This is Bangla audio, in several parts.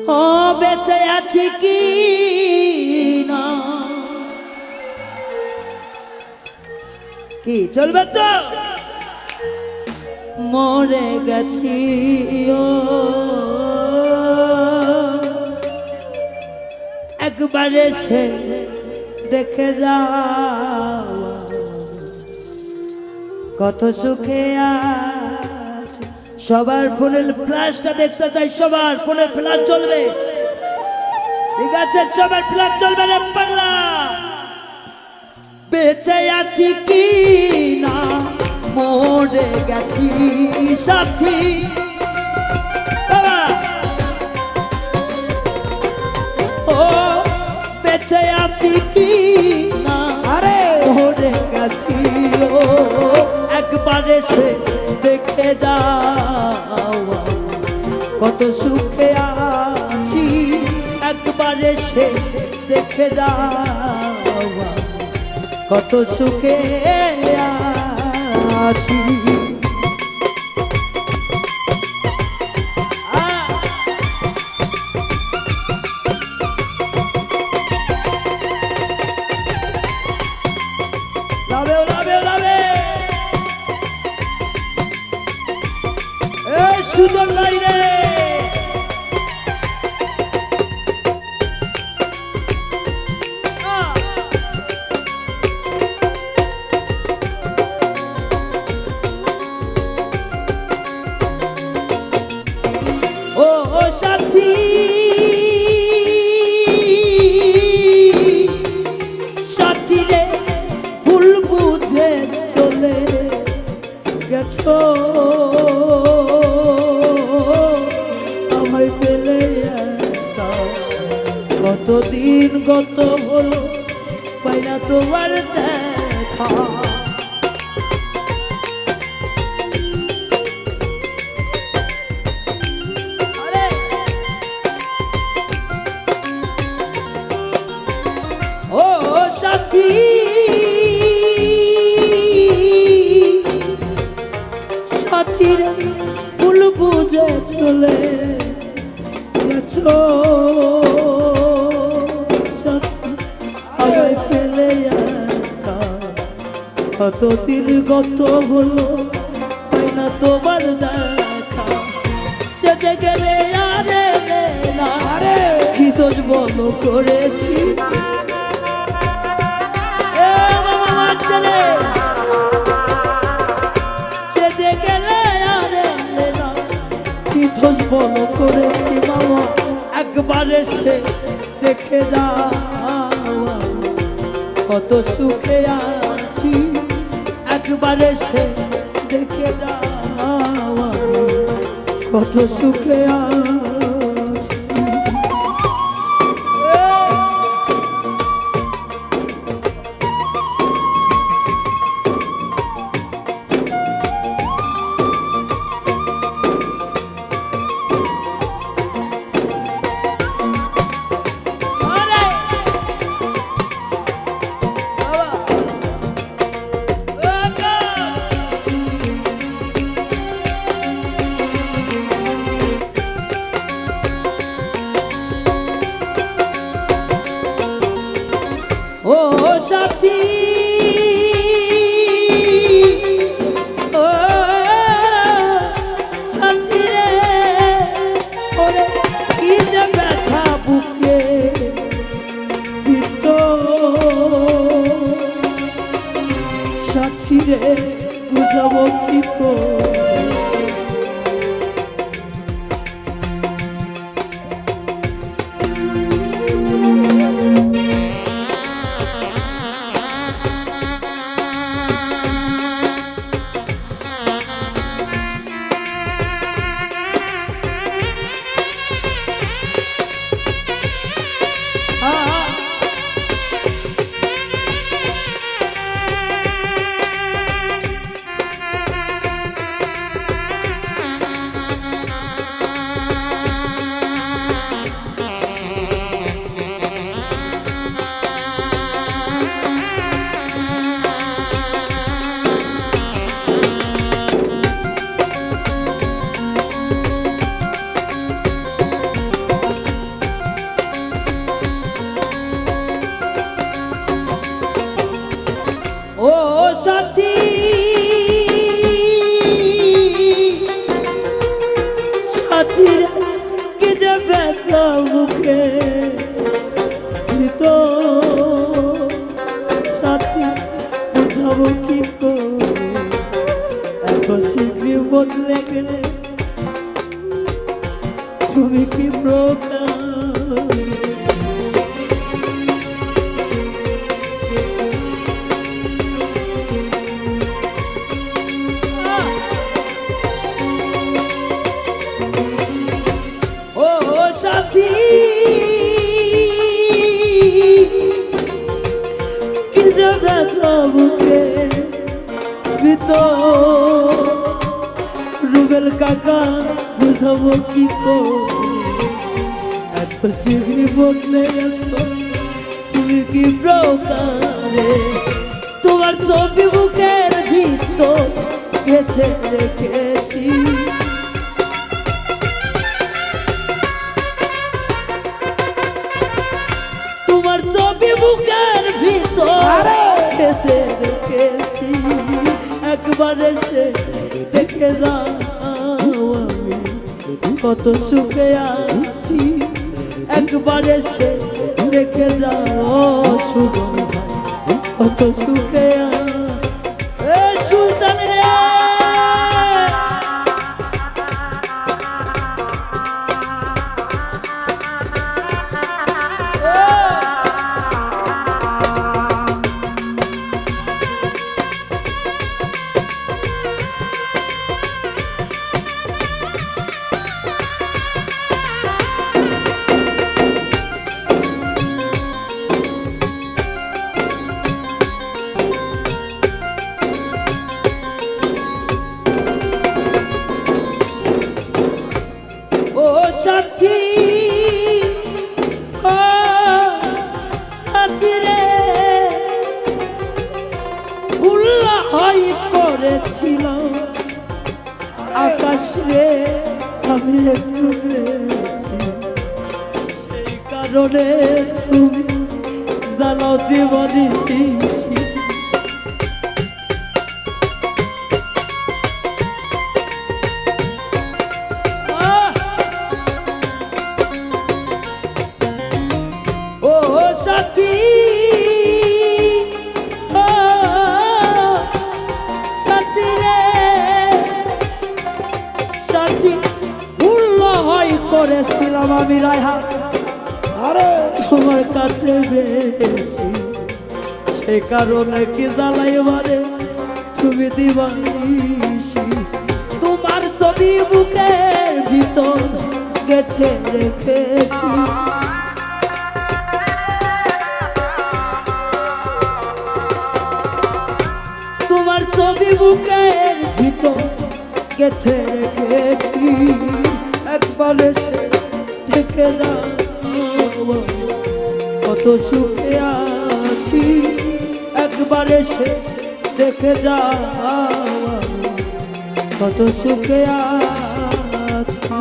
ও বেঁচে আছি কি না, কি চলবে তো? মরে গেছি ও একবার এসে দেখে যাও, কত সুখে আজ। সবার ফোনের ফ্ল্যাশটা দেখতে চাই, সবার ফোনের ফ্ল্যাশ চলবে, ঠিক আছে? সবার ফ্ল্যাশ চলবে রে পাগলা। বেঁচে আছি কি না, মরে গেছি সাথী। ও বেঁচে আছি কি না, আরে মরে গেছি ও একবার এসে দেখে যাও, কত সুখে আছি একবার এসে দেখে যাও, কত সুখে আছি। লাভে লাভে লাভে এ সুন্দর নাই রে। ও সাথী সাথী রে, ভুল বুঝে চলে গেছো, আমায় পেলে একা। কতদিন গত হলো পাই না তোমার দেখা, ও সাথী সাথীর ভুল বুঝে চলে গেছো, সাথী আমায় ফেলে একা। কতদিন গত হলো পাই না তোমার দেখা, সেজে গেলে আরে না, আরে কি দোষ বলো করেছি, সেজে গেলে আরে না, কি দোষ বলো করেছি মামা, একবার এসে দেখে যাও, কত সুখে আছি একবার এসে দেখে যাও, কত সুখে আছি। সাথীর কি যে ব্যথা মুখে তো সাথী বুঝাবো কি করে এত শীঘ্রই বদলে গেলে তুমি কি প্রকার সাথী কি ব্যথা বুকে ভিতর রুবেল কাকা বুঝাবো কি এত শীঘ্রই বদলে গেছো তুমি কি প্রকারে তোমার ছবি বুকের ভিতর গেঁথে রেখেছি তোমার ছবি বুকের ভিতর গেঁথে রেখেছি একবার এসে দেখে যাও আমি কত সুখে আছি একবার এসে দেখে যাও সুজন ভাই কত সুখে সুলতান রে সাথী সাথী রে উল্লা হয় করেছিল আকাশ রে আমি একটু সেই কারণে তুমি জ্বালাও দিবানি সাথী সাথী রে সাথী ভুল হয় করেছিলাম আমি রায়হা আরে তোমার কাছে বেশি সে কারণে কি জ্বালাই মারে তুমি দিবানিসি তোমার ছবি বুকের ভিতর গেঁথে রেখেছি তোমার ছবি বুকের ভিতর গেঁথে রেখেছি একবার এসে দেখে যাও কত সুখে আছি একবার এসে দেখে যাও কত সুখে আছি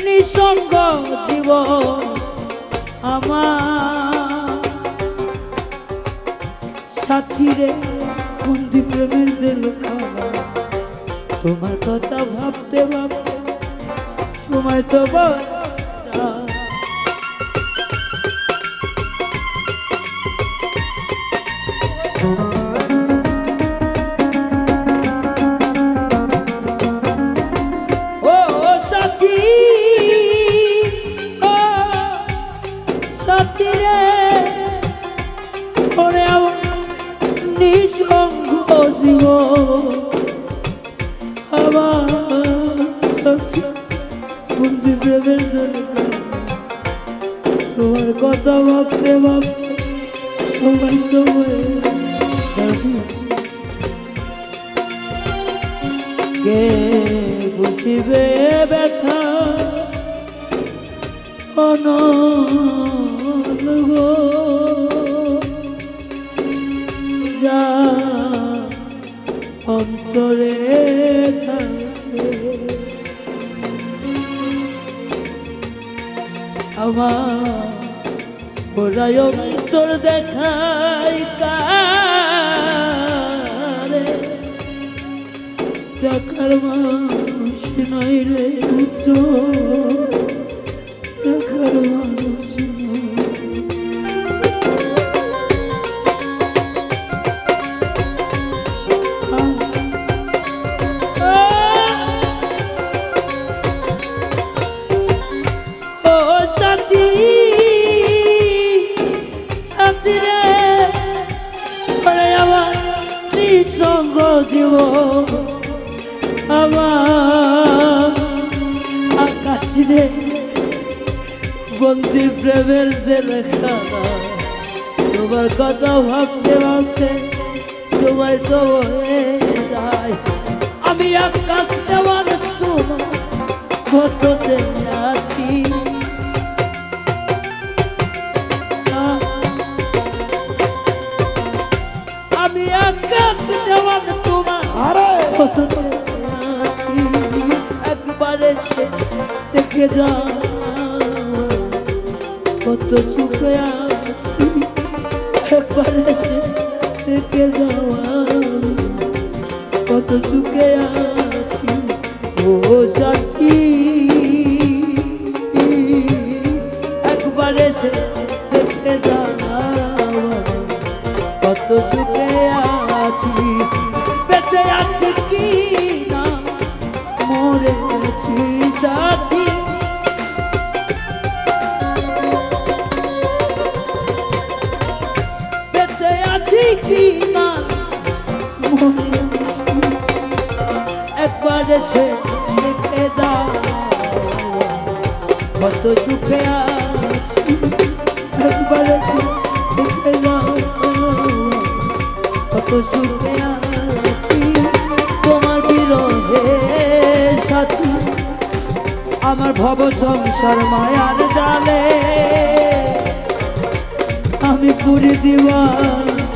নিঃসঙ্গ জীবন আমার সাথীরে বন্দি প্রেমের জেলখানা তোমার কথা ভাবতে ভাবতে সময় তো ও সাথী, ও সাথী রে, ওরে আমার নিঃসঙ্গ জীবন, আমার সাথী বন্দি প্রেমের জন্য তোমার কথা ভাবতে ভাবতে সময় তো হয়ে কে বুঝিবে ব্যথা অনল গো, যা অন্তরে থাকে আমার ওরাই অন্তর দেখাই কারে, দেখার মানুষ নাই রে উত্তর, দেখার মানুষ নাই। ও সাথী, সাথী রে, ওরে আমার নিঃসঙ্গ জীবন, আমার আকাশ রে বন্দি প্রেমের যে লেখা, তোমার কথা ভাবতে ভাবতে তোমায় তো হয়ে যায়। আমি আকাশ দেওয়ার তোমার কততে আছি, আমি আকাশ দেওয়ার তোমার কততে আছি, একবার এসে দেখে যাও কত সুখে আছি, একবার এসে দেখে যাও কত সুখে আছি। ও সাথী, একবার এসে দেখে যাও কত সুখে আছি, বেঁচে আছি কি না মরে আছি সাথী, বেঁচে আছি কি না মরে আছি, একবার এসে দেখে যাও কত সুখে আছি, একবার এসে দেখে যাও কত সুখে আছি। তোমার বিরহে সাথী আমার ভব সংসার মায়ার জালে, আমি পুরি দিওয়ানি